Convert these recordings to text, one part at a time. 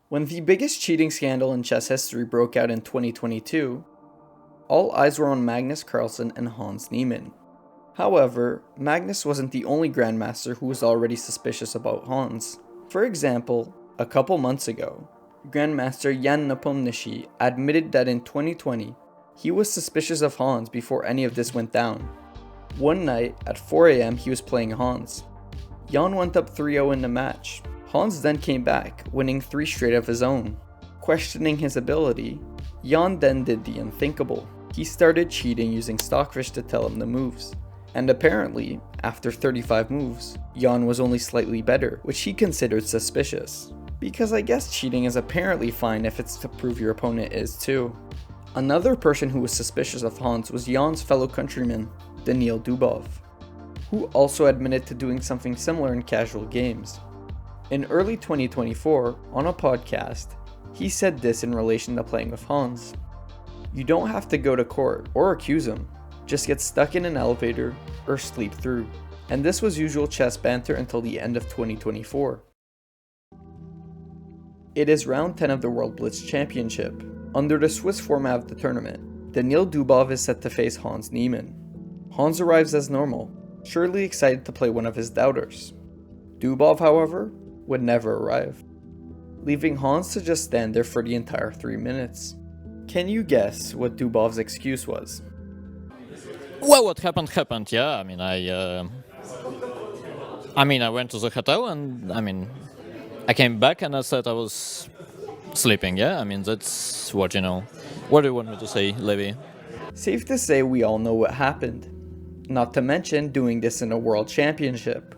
When the biggest cheating scandal in chess history broke out in 2022, all eyes were on Magnus Carlsen and Hans Niemann. However, Magnus wasn't the only grandmaster who was already suspicious about Hans. For example, a couple months ago, Grandmaster Jan Nepomniachtchi admitted that in 2020, he was suspicious of Hans before any of this went down. One night, at 4 AM, he was playing Hans. Jan went up 3-0 in the match. Hans then came back, winning 3 straight of his own. Questioning his ability, Jan then did the unthinkable. He started cheating using Stockfish to tell him the moves. And apparently, after 35 moves, Jan was only slightly better, which he considered suspicious. Because I guess cheating is apparently fine if it's to prove your opponent is too. Another person who was suspicious of Hans was Jan's fellow countryman, Daniil Dubov, who also admitted to doing something similar in casual games. In early 2024, on a podcast, he said this in relation to playing with Hans. You don't have to go to court or accuse him, just get stuck in an elevator or sleep through. And this was usual chess banter until the end of 2024. It is round 10 of the World Blitz Championship. Under the Swiss format of the tournament, Daniil Dubov is set to face Hans Niemann. Hans arrives as normal, surely excited to play one of his doubters. Dubov, however, would never arrive, leaving Hans to just stand there for the entire 3 minutes. Can you guess what Dubov's excuse was? Well, what happened happened. Yeah, I went to the hotel and I came back and I said I was sleeping. Yeah, that's what you know. What do you want me to say, Levi? Safe to say we all know what happened. Not to mention doing this in a world championship.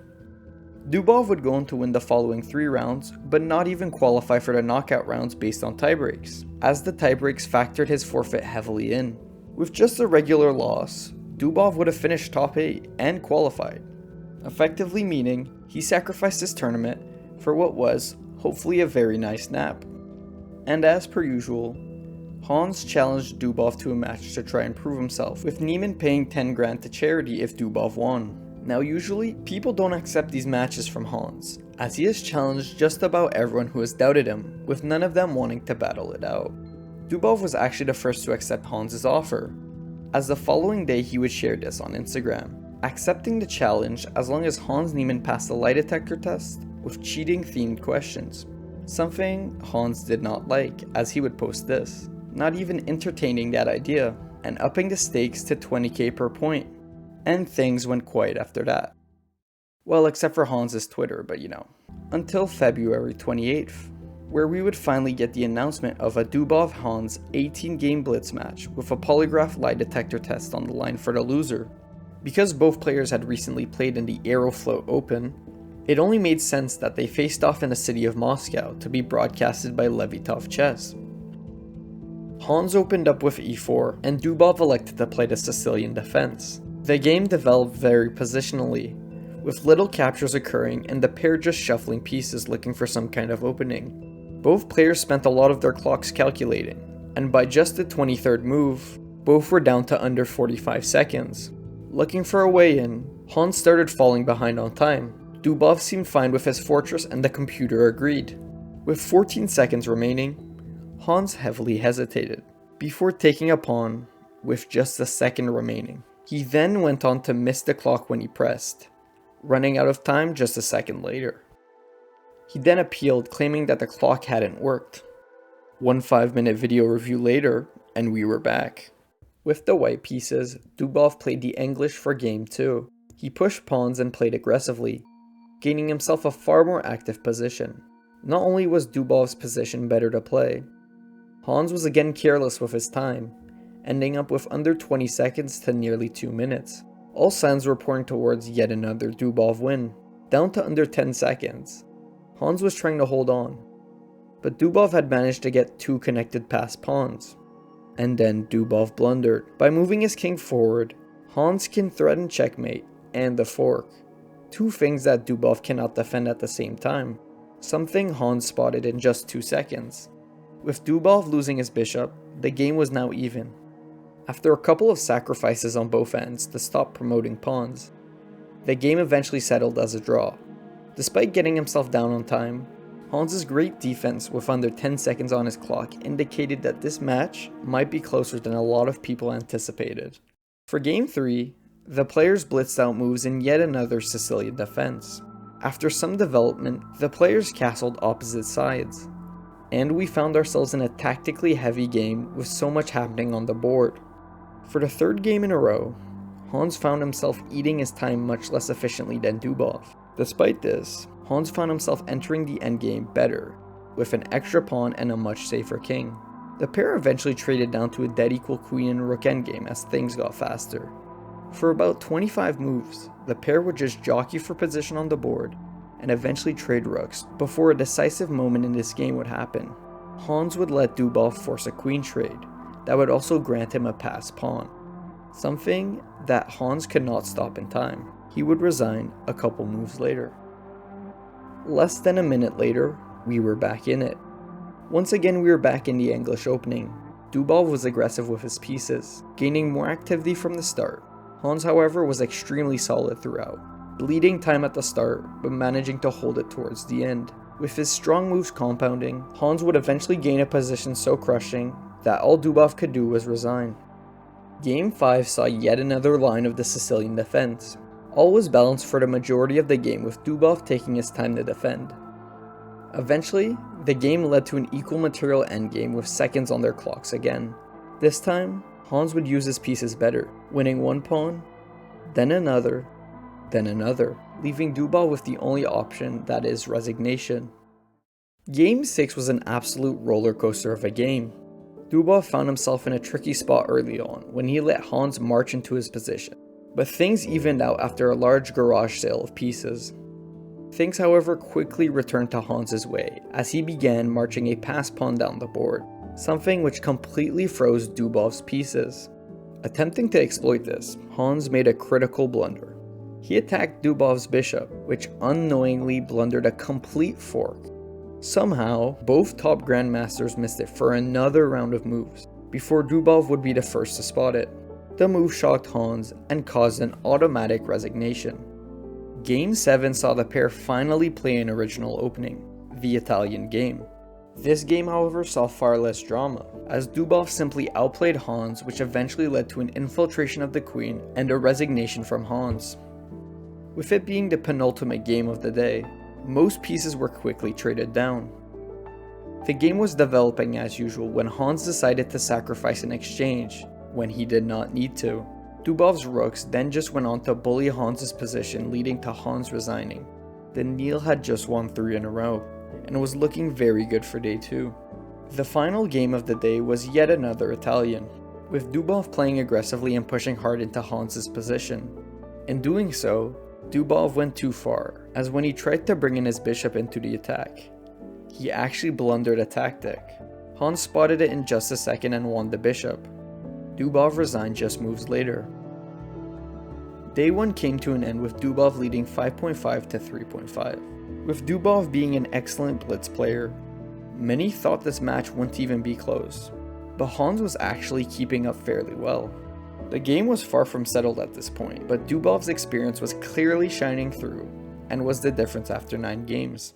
Dubov would go on to win the following 3 rounds, but not even qualify for the knockout rounds based on tiebreaks, as the tiebreaks factored his forfeit heavily in. With just a regular loss, Dubov would have finished top 8 and qualified, effectively meaning he sacrificed his tournament for what was, hopefully, a very nice nap. And as per usual, Hans challenged Dubov to a match to try and prove himself, with Niemann paying 10 grand to charity if Dubov won. Now usually, people don't accept these matches from Hans, as he has challenged just about everyone who has doubted him, with none of them wanting to battle it out. Dubov was actually the first to accept Hans' offer, as the following day he would share this on Instagram, accepting the challenge as long as Hans Niemann passed the lie detector test with cheating themed questions. Something Hans did not like, as he would post this, not even entertaining that idea, and upping the stakes to 20k per point. And things went quiet after that. Well, except for Hans' Twitter, but Until February 28th, where we would finally get the announcement of a Dubov-Hans 18-game blitz match with a polygraph lie detector test on the line for the loser. Because both players had recently played in the Aeroflot Open, it only made sense that they faced off in the city of Moscow to be broadcasted by Levitov Chess. Hans opened up with e4, and Dubov elected to play the Sicilian defense. The game developed very positionally, with little captures occurring and the pair just shuffling pieces looking for some kind of opening. Both players spent a lot of their clocks calculating, and by just the 23rd move, both were down to under 45 seconds. Looking for a way in, Hans started falling behind on time. Dubov seemed fine with his fortress and the computer agreed. With 14 seconds remaining, Hans heavily hesitated, before taking a pawn with just a second remaining. He then went on to miss the clock when he pressed, running out of time just a second later. He then appealed, claiming that the clock hadn't worked. 1 5-minute video review later, and we were back. With the white pieces, Dubov played the English for game 2. He pushed pawns and played aggressively, gaining himself a far more active position. Not only was Dubov's position better to play, Hans was again careless with his time, ending up with under 20 seconds to nearly 2 minutes. All signs were pointing towards yet another Dubov win, down to under 10 seconds. Hans was trying to hold on, but Dubov had managed to get 2 connected passed pawns. And then Dubov blundered. By moving his king forward, Hans can threaten checkmate and the fork, 2 things that Dubov cannot defend at the same time, something Hans spotted in just 2 seconds. With Dubov losing his bishop, the game was now even. After a couple of sacrifices on both ends to stop promoting pawns, the game eventually settled as a draw. Despite getting himself down on time, Hans' great defense with under 10 seconds on his clock indicated that this match might be closer than a lot of people anticipated. For Game 3, the players blitzed out moves in yet another Sicilian defense. After some development, the players castled opposite sides, and we found ourselves in a tactically heavy game with so much happening on the board. For the third game in a row, Hans found himself eating his time much less efficiently than Dubov. Despite this, Hans found himself entering the endgame better, with an extra pawn and a much safer king. The pair eventually traded down to a dead equal queen and rook endgame as things got faster. For about 25 moves, the pair would just jockey for position on the board and eventually trade rooks before a decisive moment in this game would happen. Hans would let Dubov force a queen trade that would also grant him a passed pawn, something that Hans could not stop in time. He would resign a couple moves later. Less than a minute later, we were back in it. Once again, we were back in the English Opening. Dubov was aggressive with his pieces, gaining more activity from the start. Hans, however, was extremely solid throughout, bleeding time at the start, but managing to hold it towards the end. With his strong moves compounding, Hans would eventually gain a position so crushing that all Dubov could do was resign. Game 5 saw yet another line of the Sicilian defense. All was balanced for the majority of the game, with Dubov taking his time to defend. Eventually, the game led to an equal material endgame with seconds on their clocks again. This time, Hans would use his pieces better, winning one pawn, then another, leaving Dubov with the only option, that is resignation. Game 6 was an absolute roller coaster of a game. Dubov found himself in a tricky spot early on when he let Hans march into his position, but things evened out after a large garage sale of pieces. Things, however, quickly returned to Hans's way as he began marching a passed pawn down the board, something which completely froze Dubov's pieces. Attempting to exploit this, Hans made a critical blunder. He attacked Dubov's bishop, which unknowingly blundered a complete fork. Somehow, both top grandmasters missed it for another round of moves, before Dubov would be the first to spot it. The move shocked Hans and caused an automatic resignation. Game 7 saw the pair finally play an original opening, the Italian game. This game, however, saw far less drama, as Dubov simply outplayed Hans, which eventually led to an infiltration of the queen and a resignation from Hans. With it being the penultimate game of the day, most pieces were quickly traded down. The game was developing as usual when Hans decided to sacrifice an exchange, when he did not need to. Dubov's rooks then just went on to bully Hans's position, leading to Hans resigning. The Nil had just won 3 in a row, and was looking very good for day 2. The final game of the day was yet another Italian, with Dubov playing aggressively and pushing hard into Hans's position. In doing so, Dubov went too far, as when he tried to bring in his bishop into the attack, he actually blundered a tactic. Hans spotted it in just a second and won the bishop. Dubov resigned just moves later. Day 1 came to an end with Dubov leading 5.5 to 3.5. With Dubov being an excellent blitz player, many thought this match wouldn't even be close, but Hans was actually keeping up fairly well. The game was far from settled at this point, but Dubov's experience was clearly shining through, and was the difference after 9 games.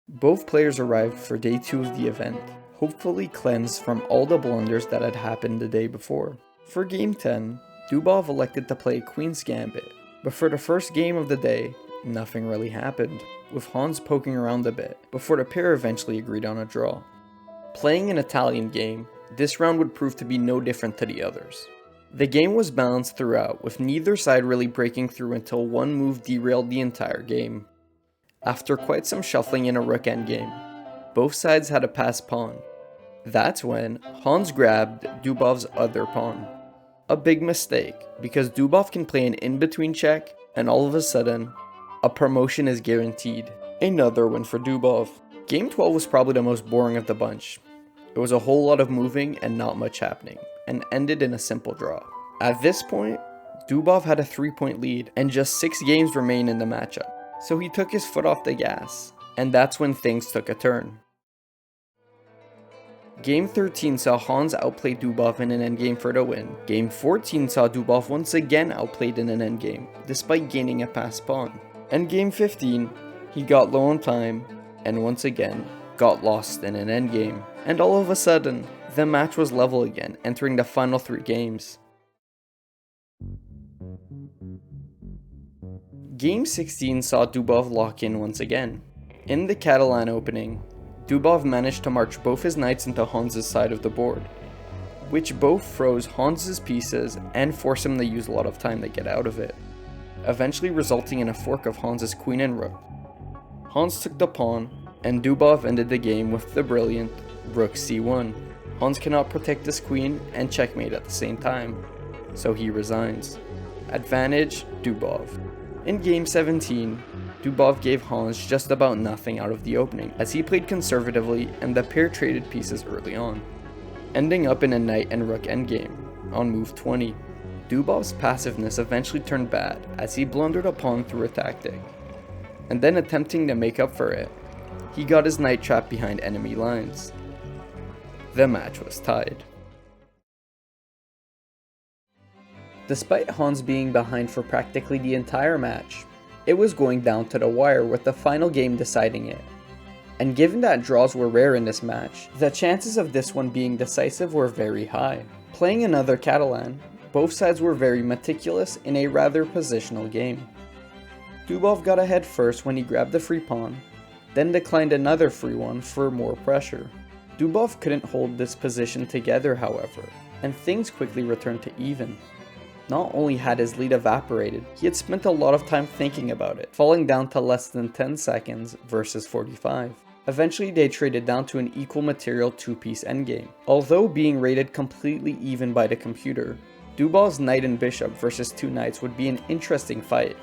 Both players arrived for day 2 of the event, hopefully cleansed from all the blunders that had happened the day before. For game 10, Dubov elected to play Queen's Gambit, but for the first game of the day, nothing really happened, with Hans poking around a bit, before the pair eventually agreed on a draw. Playing an Italian game, this round would prove to be no different to the others. The game was balanced throughout, with neither side really breaking through until one move derailed the entire game. After quite some shuffling in a rook endgame, both sides had a passed pawn. That's when Hans grabbed Dubov's other pawn. A big mistake, because Dubov can play an in-between check, and all of a sudden, a promotion is guaranteed. Another win for Dubov. Game 12 was probably the most boring of the bunch. It was a whole lot of moving and not much happening, and ended in a simple draw. At this point, Dubov had a 3-point lead, and just 6 games remained in the matchup, so he took his foot off the gas, and that's when things took a turn. Game 13 saw Hans outplay Dubov in an endgame for the win. Game 14 saw Dubov once again outplayed in an endgame, despite gaining a passed pawn. And Game 15, he got low on time, and once again got lost in an endgame. And all of a sudden, the match was level again, entering the final 3 games. Game 16 saw Dubov lock in once again. In the Catalan opening, Dubov managed to march both his knights into Hans' side of the board, which both froze Hans' pieces and forced him to use a lot of time to get out of it, eventually resulting in a fork of Hans' queen and rook. Hans took the pawn, and Dubov ended the game with the brilliant rook c1. Hans cannot protect his queen and checkmate at the same time, so he resigns. Advantage Dubov. In game 17, Dubov gave Hans just about nothing out of the opening, as he played conservatively and the pair traded pieces early on, ending up in a knight and rook endgame on move 20. Dubov's passiveness eventually turned bad as he blundered a pawn through a tactic, and then attempting to make up for it, he got his knight trapped behind enemy lines. The match was tied. Despite Hans being behind for practically the entire match, it was going down to the wire with the final game deciding it. And given that draws were rare in this match, the chances of this one being decisive were very high. Playing another Catalan, both sides were very meticulous in a rather positional game. Dubov got ahead first when he grabbed the free pawn, then declined another free one for more pressure. Dubov couldn't hold this position together, however, and things quickly returned to even. Not only had his lead evaporated, he had spent a lot of time thinking about it, falling down to less than 10 seconds versus 45. Eventually they traded down to an equal material 2-piece endgame. Although being rated completely even by the computer, Dubov's knight and bishop versus 2 knights would be an interesting fight.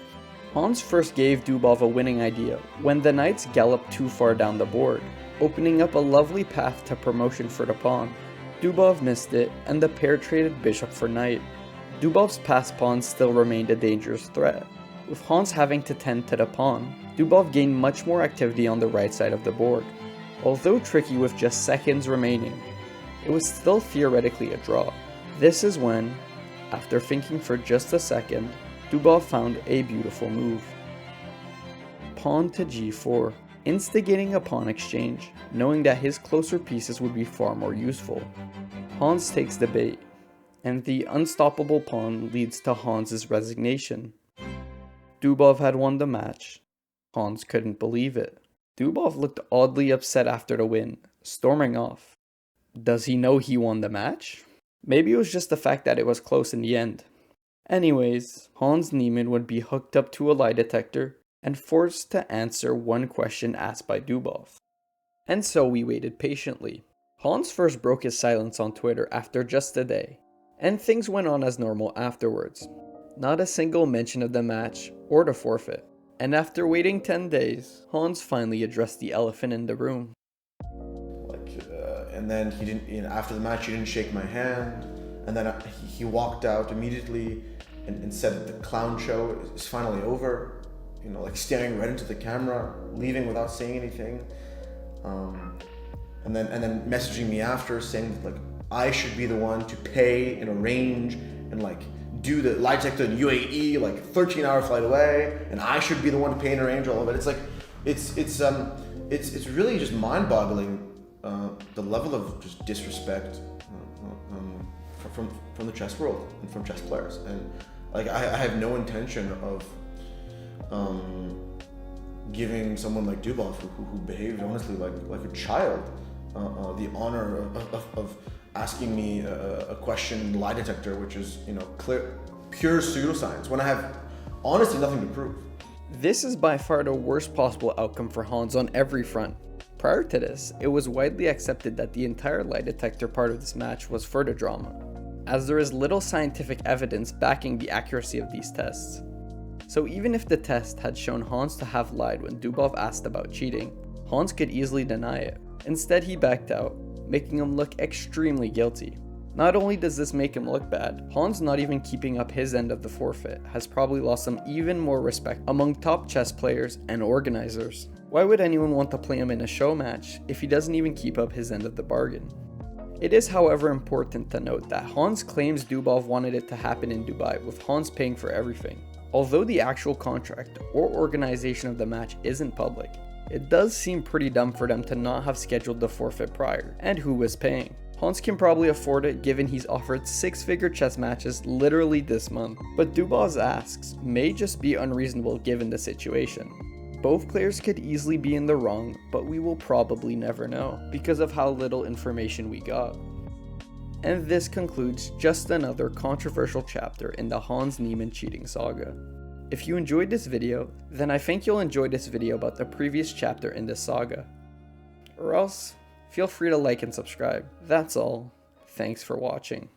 Hans first gave Dubov a winning idea when the knights galloped too far down the board, opening up a lovely path to promotion for the pawn. Dubov missed it and the pair traded bishop for knight. Dubov's passed pawn still remained a dangerous threat. With Hans having to tend to the pawn, Dubov gained much more activity on the right side of the board. Although tricky with just seconds remaining, it was still theoretically a draw. This is when, after thinking for just a second, Dubov found a beautiful move. Pawn to g4, instigating a pawn exchange, knowing that his closer pieces would be far more useful. Hans takes the bait, and the unstoppable pawn leads to Hans' resignation. Dubov had won the match. Hans couldn't believe it. Dubov looked oddly upset after the win, storming off. Does he know he won the match? Maybe it was just the fact that it was close in the end. Anyways, Hans Niemann would be hooked up to a lie detector and forced to answer one question asked by Dubov. And so we waited patiently. Hans first broke his silence on Twitter after just a day, and things went on as normal afterwards. Not a single mention of the match or the forfeit. And after waiting 10 days, Hans finally addressed the elephant in the room. And then he didn't. After the match, he didn't shake my hand. And then he walked out immediately and said that the clown show is finally over. Staring right into the camera, leaving without saying anything. And then messaging me after saying that I should be the one to pay and arrange and do the lie detector in UAE 13-hour flight away, and I should be the one to pay and arrange all of it. It's really just mind-boggling the level of just disrespect from the chess world and from chess players. And I have no intention of giving someone like Dubov who behaved honestly like a child the honor of asking me a question in the lie detector, which is clear, pure pseudoscience, when I have honestly nothing to prove. This is by far the worst possible outcome for Hans on every front. Prior to this, it was widely accepted that the entire lie detector part of this match was for the drama, as there is little scientific evidence backing the accuracy of these tests. So even if the test had shown Hans to have lied when Dubov asked about cheating, Hans could easily deny it. Instead, he backed out, making him look extremely guilty. Not only does this make him look bad, Hans not even keeping up his end of the forfeit has probably lost him even more respect among top chess players and organizers. Why would anyone want to play him in a show match if he doesn't even keep up his end of the bargain? It is, however, important to note that Hans claims Dubov wanted it to happen in Dubai, with Hans paying for everything. Although the actual contract or organization of the match isn't public, It does seem pretty dumb for them to not have scheduled the forfeit prior, and who was paying. Hans can probably afford it given he's offered 6-figure chess matches literally this month, but Dubov's asks may just be unreasonable given the situation. Both players could easily be in the wrong, but we will probably never know because of how little information we got. And this concludes just another controversial chapter in the Hans Niemann cheating saga. If you enjoyed this video, then I think you'll enjoy this video about the previous chapter in this saga. Or else, feel free to like and subscribe. That's all. Thanks for watching.